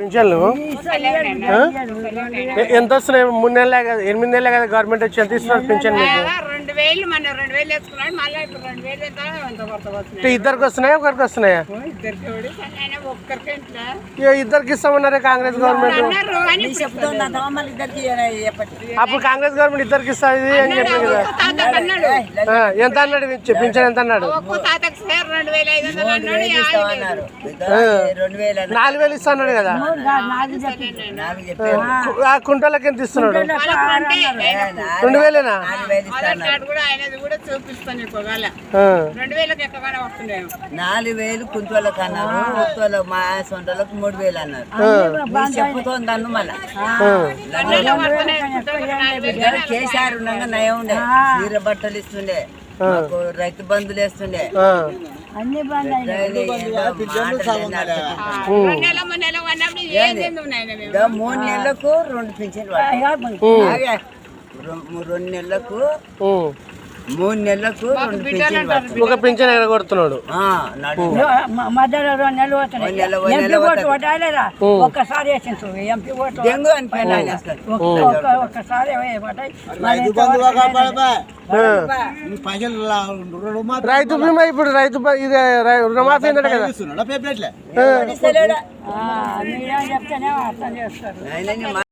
పింఛన్లు ఎంత వస్తున్నాయి? 3 నెలలే కదా, 8 నెలలే కదా గవర్నమెంట్ వచ్చి ఎంత ఇస్తున్నారు పింఛన్ మీకు? 2000 మన 2000 వేసుకున్నాడు మళ్ళీ 2000 ఇద్దరికి వస్తున్నాయా ఒకరికి వస్తున్నాయా? ఇద్దరికి ఇస్తామన్నారే కాంగ్రెస్ గవర్నమెంట్. అప్పుడు కాంగ్రెస్ గవర్నమెంట్ ఇద్దరికి ఇస్తుంది అని చెప్పారు కదా. ఎంత అన్నాడు పింఛన్? ఎంత అన్నాడు? 4000 ఇస్తా అన్నాడు కదా. కుంటలకి ఎంత ఇస్తున్నాడు? 2000 4000 కుంటోళ్ళకి అన్నారు, ముత్తోళ్ళ మా సొంటలకు 3000 అన్నారు. చెప్పుతోంది అన్ను మళ్ళా కేసీఆర్ ఉండగా నయం ఉండే, చీర బట్టలు ఇస్తుండే, రైతు బంధులు వేస్తుండే. 3 నెలలకు 2 పింఛన్లు 2 నెలలకు 3 నెలలకు 2 పింఛన్లు. ఒక పింఛన్ ఎగరగొడుతున్నాడు. మధ్యలో 2 నెలలు ఒక్కసారి డెంగు అని ఒక్కసారి రైతు బీమా ఇప్పుడు రైతు ఇది రుణమాఫీ కదా. చెప్తేనే అర్థం చేస్తారు.